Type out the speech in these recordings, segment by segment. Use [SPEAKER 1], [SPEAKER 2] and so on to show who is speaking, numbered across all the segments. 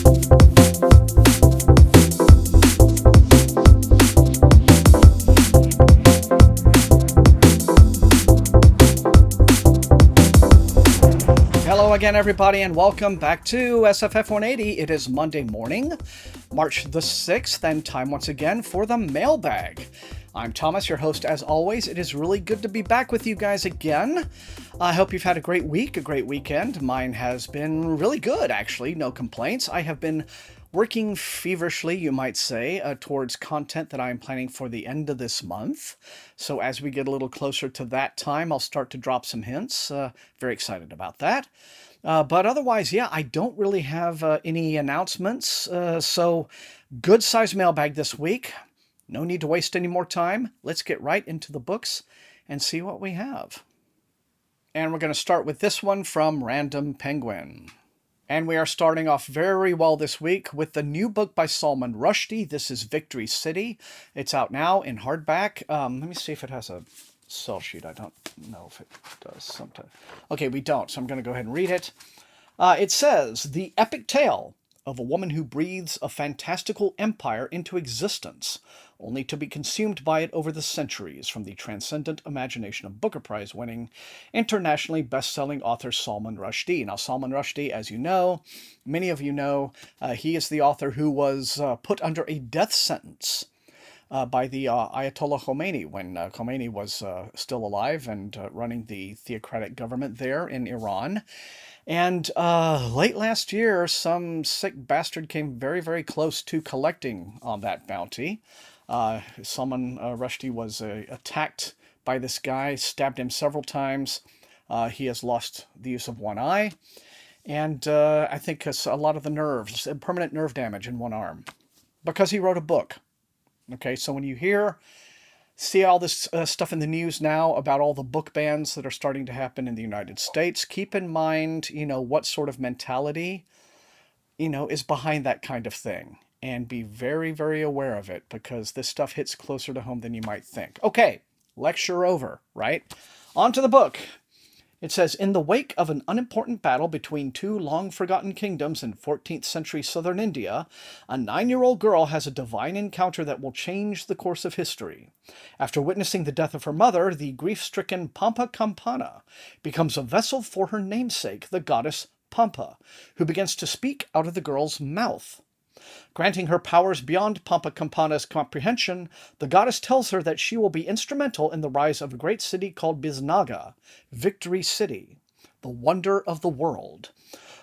[SPEAKER 1] Hello again, everybody, and welcome back to SFF180. It is Monday morning, March the 6th, and time once again for the Mailbag. I'm Thomas, your host as always. It is really good to be back with you guys again. I hope you've had a great week, a great weekend. Mine has been really good, actually. No complaints. I have been working feverishly, you might say, towards content that I'm planning for the end of this month. So as we get a little closer to that time, I'll start to drop some hints. Very excited about that. But otherwise, yeah, I don't really have any announcements. So good size mailbag this week. No need to waste any more time. Let's get right into the books and see what we have. And we're going to start with this one from Random Penguin. And we are starting off very well this week with the new book by Salman Rushdie. This is Victory City. It's out now in hardback. Let me see if it has a sell sheet. I don't know if it does sometimes. Okay, we don't, so I'm going to go ahead and read it. It says, the epic tale of a woman who breathes a fantastical empire into existence, only to be consumed by it over the centuries, from the transcendent imagination of Booker Prize-winning, internationally best-selling author Salman Rushdie. Now, Salman Rushdie, as you know, many of you know, he is the author who was put under a death sentence by the Ayatollah Khomeini when Khomeini was still alive and running the theocratic government there in Iran. And late last year, some sick bastard came very, very close to collecting on that bounty. Salman Rushdie was attacked by this guy, stabbed him several times. He has lost the use of one eye. And I think a lot of the nerves, permanent nerve damage in one arm, because he wrote a book. Okay, so when you see all this stuff in the news now about all the book bans that are starting to happen in the United States, keep in mind, what sort of mentality, is behind that kind of thing. And be very, very aware of it, because this stuff hits closer to home than you might think. Okay, lecture over, right? On to the book. It says, in the wake of an unimportant battle between two long-forgotten kingdoms in 14th century southern India, a 9-year-old girl has a divine encounter that will change the course of history. After witnessing the death of her mother, the grief-stricken Pampa Campana becomes a vessel for her namesake, the goddess Pampa, who begins to speak out of the girl's mouth. Granting her powers beyond Pampa Campana's comprehension, the goddess tells her that she will be instrumental in the rise of a great city called Biznaga, Victory City, the wonder of the world.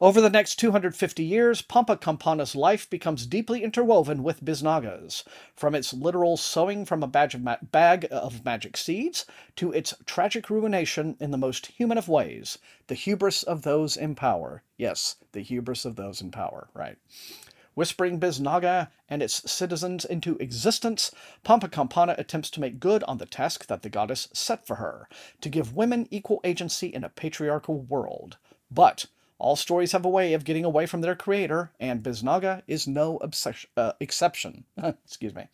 [SPEAKER 1] Over the next 250 years, Pampa Campana's life becomes deeply interwoven with Biznaga's, from its literal sowing from a bag of magic seeds to its tragic ruination in the most human of ways, the hubris of those in power. Yes, the hubris of those in power, right. Whispering Biznaga and its citizens into existence, Pampa Campana attempts to make good on the task that the goddess set for her, to give women equal agency in a patriarchal world. But all stories have a way of getting away from their creator, and Biznaga is no exception. Excuse me.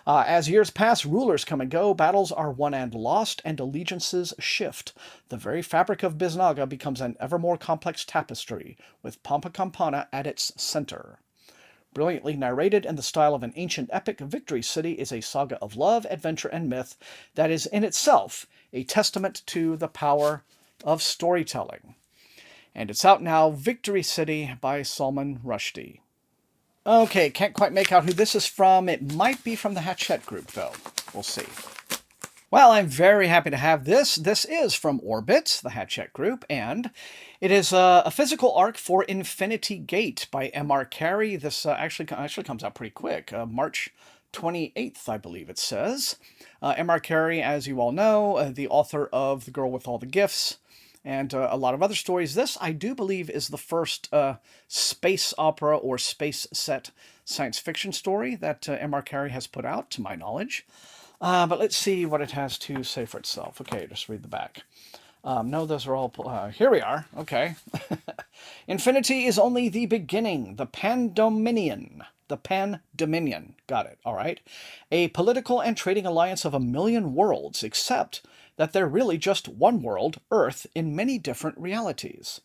[SPEAKER 1] As years pass, rulers come and go, battles are won and lost, and allegiances shift. The very fabric of Biznaga becomes an ever more complex tapestry, with Pampa Campana at its center. Brilliantly narrated in the style of an ancient epic, Victory City is a saga of love, adventure, and myth that is in itself a testament to the power of storytelling. And it's out now, Victory City by Salman Rushdie. Okay, can't quite make out who this is from. It might be from the Hachette group, though. We'll see. Well, I'm very happy to have this. This is from Orbit, the Hachette group, and it is a physical arc for Infinity Gate by M.R. Carey. This actually comes out pretty quick, March 28th, I believe it says. M.R. Carey, as you all know, the author of The Girl with All the Gifts, and a lot of other stories. This, I do believe, is the first space opera or space set science fiction story that M.R. Carey has put out, to my knowledge. But let's see what it has to say for itself. Okay, just read the back. No, those are all... here we are. Okay. Infinity is only the beginning. The Pandominion. The Pan-Dominion. Got it. All right. A political and trading alliance of 1,000,000 worlds, except that they're really just one world, Earth, in many different realities.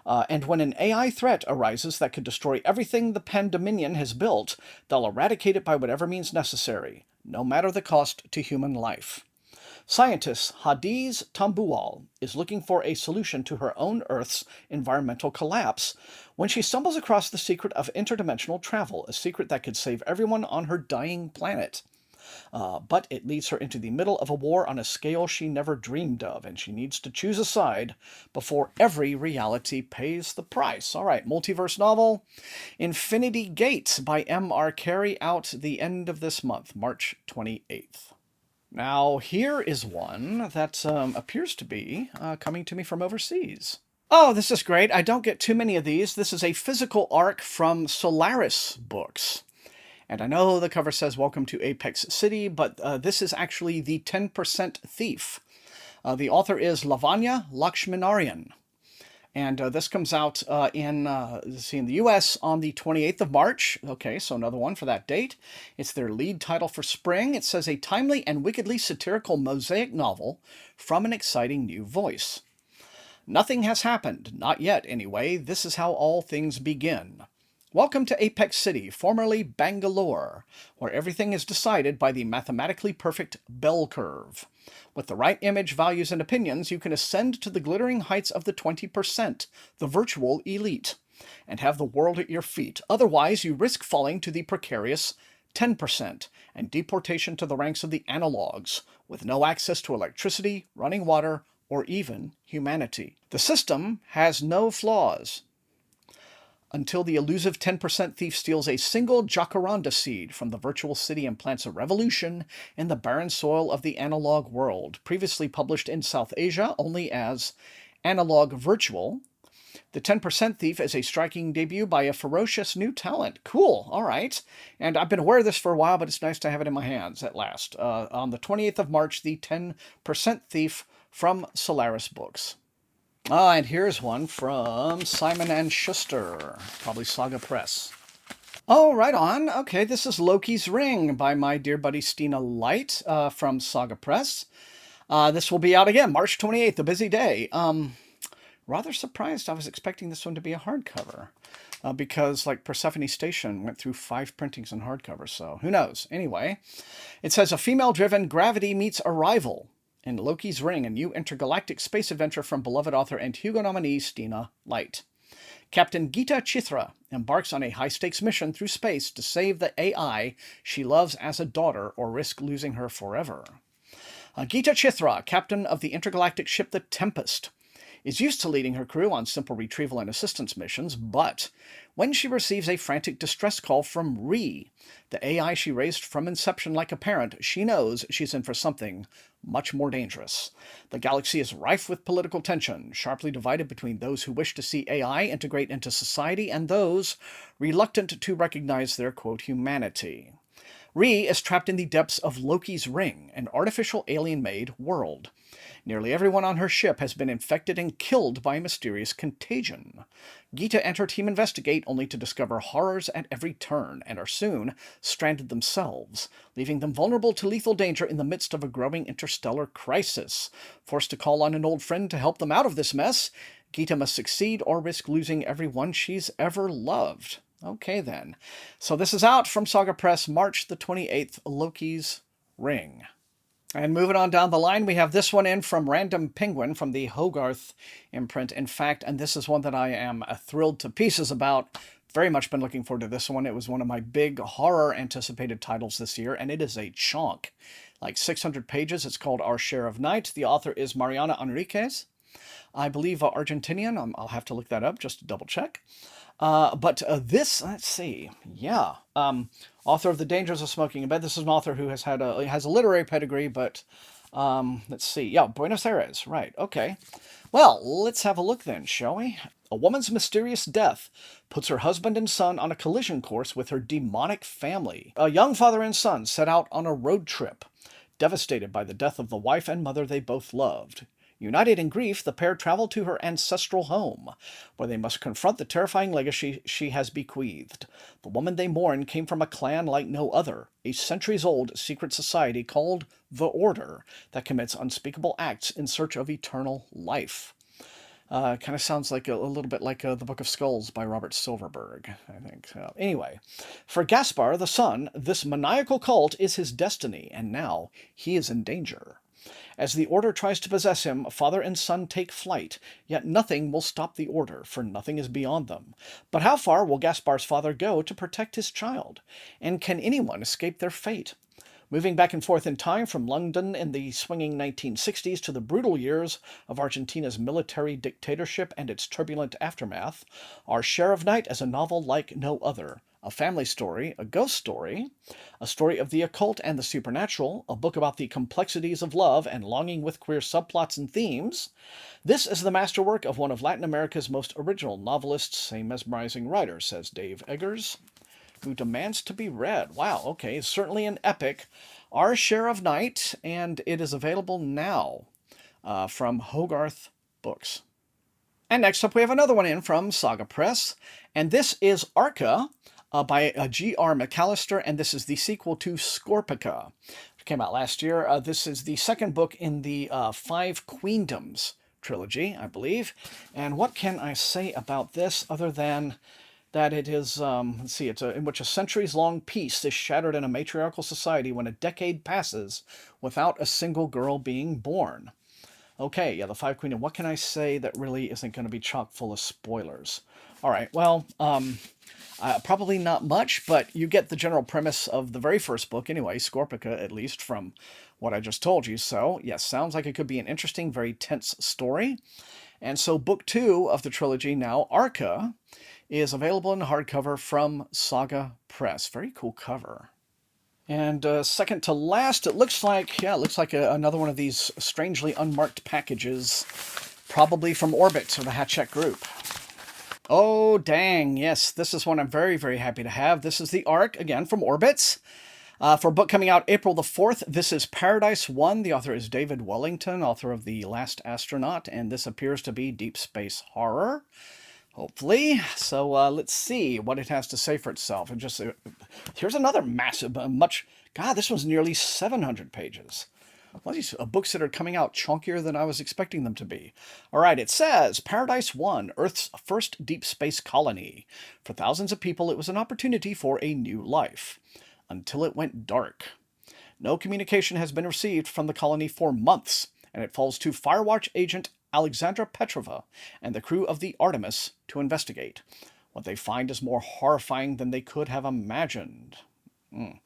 [SPEAKER 1] And when an AI threat arises that could destroy everything the Pandominion has built, they'll eradicate it by whatever means necessary, no matter the cost to human life. Scientist Hadiz Tambuwal is looking for a solution to her own Earth's environmental collapse when she stumbles across the secret of interdimensional travel, a secret that could save everyone on her dying planet. But it leads her into the middle of a war on a scale she never dreamed of, and she needs to choose a side before every reality pays the price. All right, multiverse novel, Infinity Gate by M.R. Carey, out the end of this month, March 28th. Now, here is one that appears to be coming to me from overseas. Oh, this is great. I don't get too many of these. This is a physical arc from Solaris Books. And I know the cover says Welcome to Apex City, but this is actually The 10% Thief. The author is Lavanya Lakshminarayan. And this comes out in the U.S. on the 28th of March. Okay, so another one for that date. It's their lead title for spring. It says, a timely and wickedly satirical mosaic novel from an exciting new voice. Nothing has happened, not yet anyway. This is how all things begin. Welcome to Apex City, formerly Bangalore, where everything is decided by the mathematically perfect bell curve. With the right image, values, and opinions, you can ascend to the glittering heights of the 20%, the virtual elite, and have the world at your feet. Otherwise, you risk falling to the precarious 10% and deportation to the ranks of the analogs, with no access to electricity, running water, or even humanity. The system has no flaws, until the elusive 10% thief steals a single jacaranda seed from the virtual city and plants a revolution in the barren soil of the analog world. Previously published in South Asia only as Analog Virtual, the 10% Thief is a striking debut by a ferocious new talent. Cool, all right. And I've been aware of this for a while, but it's nice to have it in my hands at last. On the 28th of March, the 10% Thief from Solaris Books. And here's one from Simon & Schuster, probably Saga Press. Oh, right on. Okay, this is Loki's Ring by my dear buddy Stina Leicht from Saga Press. This will be out again, March 28th, a busy day. Rather surprised. I was expecting this one to be a hardcover because, like, Persephone Station went through 5 printings in hardcover, so who knows? Anyway, it says a female-driven Gravity meets Arrival in Loki's Ring, a new intergalactic space adventure from beloved author and Hugo nominee Stina Leicht. Captain Geeta Chithra embarks on a high-stakes mission through space to save the AI she loves as a daughter or risk losing her forever. Geeta Chithra, captain of the intergalactic ship the Tempest, is used to leading her crew on simple retrieval and assistance missions, but when she receives a frantic distress call from Ree, the AI she raised from inception like a parent, she knows she's in for something much more dangerous. The galaxy is rife with political tension, sharply divided between those who wish to see AI integrate into society and those reluctant to recognize their, quote, humanity. Ree is trapped in the depths of Loki's Ring, an artificial alien-made world. Nearly everyone on her ship has been infected and killed by a mysterious contagion. Geeta and her team investigate, only to discover horrors at every turn, and are soon stranded themselves, leaving them vulnerable to lethal danger in the midst of a growing interstellar crisis. Forced to call on an old friend to help them out of this mess, Geeta must succeed or risk losing everyone she's ever loved. Okay, then. So this is out from Saga Press, March the 28th, Loki's Ring. And moving on down the line, we have this one in from Random Penguin from the Hogarth imprint. In fact, and this is one that I am thrilled to pieces about. Very much been looking forward to this one. It was one of my big horror anticipated titles this year, and it is a chunk. Like 600 pages. It's called Our Share of Night. The author is Mariana Enriquez. I believe Argentinian. I'll have to look that up just to double check. But this, let's see, yeah, author of The Dangers of Smoking in Bed. This is an author who has a literary pedigree, but let's see, yeah, Buenos Aires, right, okay. Well, let's have a look then, shall we? A woman's mysterious death puts her husband and son on a collision course with her demonic family. A young father and son set out on a road trip, devastated by the death of the wife and mother they both loved. United in grief, the pair travel to her ancestral home, where they must confront the terrifying legacy she has bequeathed. The woman they mourn came from a clan like no other, a centuries-old secret society called the Order that commits unspeakable acts in search of eternal life. Kind of sounds like a little bit like The Book of Skulls by Robert Silverberg, I think. Anyway, for Gaspar, the son, this maniacal cult is his destiny, and now he is in danger. As the Order tries to possess him, father and son take flight, yet nothing will stop the Order, for nothing is beyond them. But how far will Gaspar's father go to protect his child? And can anyone escape their fate? Moving back and forth in time from London in the swinging 1960s to the brutal years of Argentina's military dictatorship and its turbulent aftermath, our share of night as a novel like no other. A family story, a ghost story, a story of the occult and the supernatural, a book about the complexities of love and longing with queer subplots and themes. This is the masterwork of one of Latin America's most original novelists, a mesmerizing writer, says Dave Eggers, who demands to be read. Wow, okay, certainly an epic. Our Share of Night, and it is available now from Hogarth Books. And next up, we have another one in from Saga Press, and this is Arca by G.R. McAllister, and this is the sequel to Scorpica, which came out last year. This is the second book in the Five Queendoms trilogy, I believe. And what can I say about this other than that it is, let's see, it's in which a centuries-long peace is shattered in a matriarchal society when a decade passes without a single girl being born. Okay, yeah, the Five Queendoms. What can I say that really isn't going to be chock full of spoilers? All right, well, probably not much, but you get the general premise of the very first book anyway, Scorpica, at least from what I just told you. So, yes, sounds like it could be an interesting, very tense story. And so book 2 of the trilogy now, Arca, is available in hardcover from Saga Press. Very cool cover. And second to last, it looks like another one of these strangely unmarked packages, probably from Orbit or the Hatchet Group. Oh, dang, yes, this is one I'm very, very happy to have. This is the Arc, again, from Orbit. For a book coming out April the 4th, this is Paradise 1. The author is David Wellington, author of The Last Astronaut, and this appears to be deep space horror. Hopefully. So let's see what it has to say for itself. And just here's another massive, God, this one's nearly 700 pages. Well, these books that are coming out chunkier than I was expecting them to be. All right, it says, Paradise 1, Earth's first deep space colony. For thousands of people, it was an opportunity for a new life. Until it went dark. No communication has been received from the colony for months, and it falls to Firewatch agent Alexandra Petrova and the crew of the Artemis to investigate. What they find is more horrifying than they could have imagined. An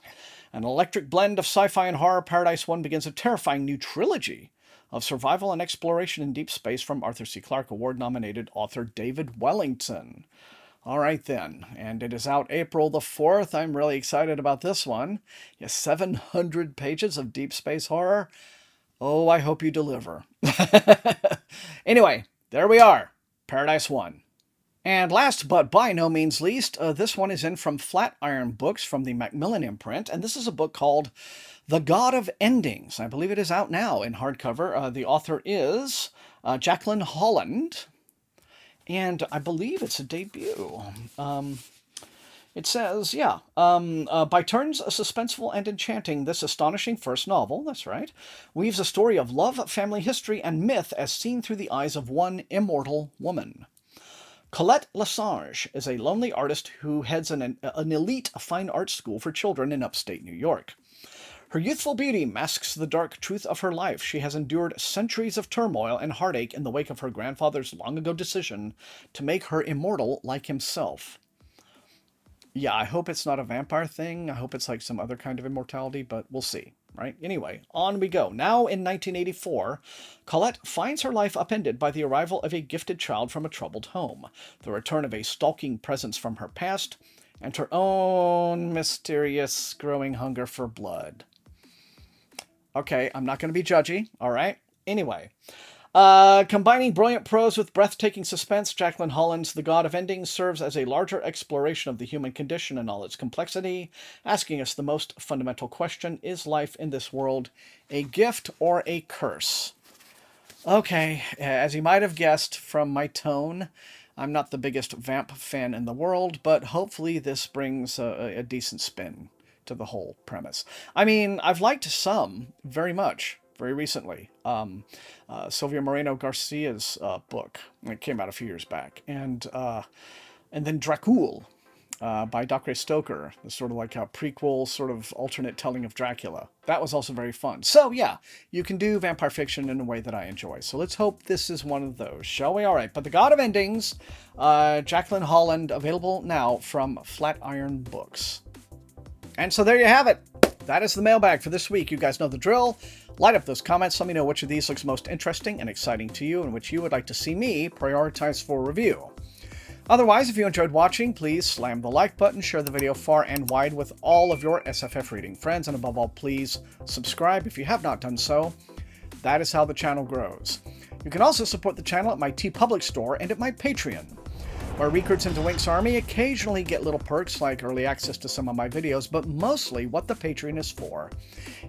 [SPEAKER 1] electric blend of sci-fi and horror, Paradise 1 begins a terrifying new trilogy of survival and exploration in deep space from Arthur C. Clarke Award-nominated author David Wellington. All right, then. And it is out April the 4th. I'm really excited about this one. Yes, 700 pages of deep space horror. Oh, I hope you deliver. Anyway, there we are. Paradise 1. And last but by no means least, this one is in from Flatiron Books from the Macmillan imprint. And this is a book called The God of Endings. I believe it is out now in hardcover. The author is Jacqueline Holland. And I believe it's a debut. It says, by turns suspenseful and enchanting, this astonishing first novel, that's right, weaves a story of love, family history, and myth as seen through the eyes of one immortal woman. Colette Lesage is a lonely artist who heads an elite fine arts school for children in upstate New York. Her youthful beauty masks the dark truth of her life. She has endured centuries of turmoil and heartache in the wake of her grandfather's long-ago decision to make her immortal like himself. Yeah, I hope it's not a vampire thing. I hope it's like some other kind of immortality, but we'll see, right? Anyway, on we go. Now in 1984, Colette finds her life upended by the arrival of a gifted child from a troubled home, the return of a stalking presence from her past, and her own mysterious growing hunger for blood. Okay, I'm not going to be judgy, all right? Anyway, combining brilliant prose with breathtaking suspense, Jacqueline Holland's The God of Endings serves as a larger exploration of the human condition and all its complexity, asking us the most fundamental question, is life in this world a gift or a curse? Okay, as you might have guessed from my tone, I'm not the biggest vamp fan in the world, but hopefully this brings a decent spin to the whole premise. I mean, I've liked some very much, very recently. Silvia Moreno Garcia's book. It came out a few years back. And then Dracul by Dr. Stoker, the sort of like a prequel, sort of alternate telling of Dracula. That was also very fun. So yeah, you can do vampire fiction in a way that I enjoy. So let's hope this is one of those, shall we? All right, but The God of Endings, Jacqueline Holland, available now from Flatiron Books. And so there you have it. That is the mailbag for this week. You guys know the drill. Light up those comments. Let me know which of these looks most interesting and exciting to you and which you would like to see me prioritize for review. Otherwise, if you enjoyed watching, please slam the like button, share the video far and wide with all of your SFF reading friends, and above all, please subscribe if you have not done so. That is how the channel grows. You can also support the channel at my TeePublic store and at my Patreon, where recruits into Wink's Army occasionally get little perks like early access to some of my videos, but mostly what the Patreon is for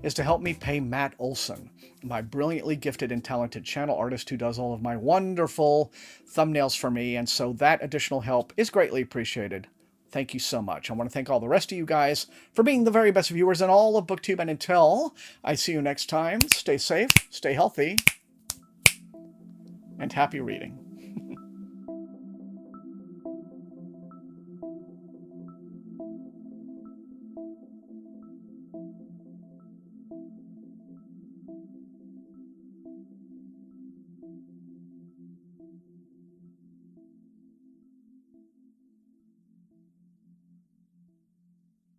[SPEAKER 1] is to help me pay Matt Olson, my brilliantly gifted and talented channel artist who does all of my wonderful thumbnails for me, and so that additional help is greatly appreciated. Thank you so much. I want to thank all the rest of you guys for being the very best viewers in all of BookTube, and until I see you next time, stay safe, stay healthy, and happy reading.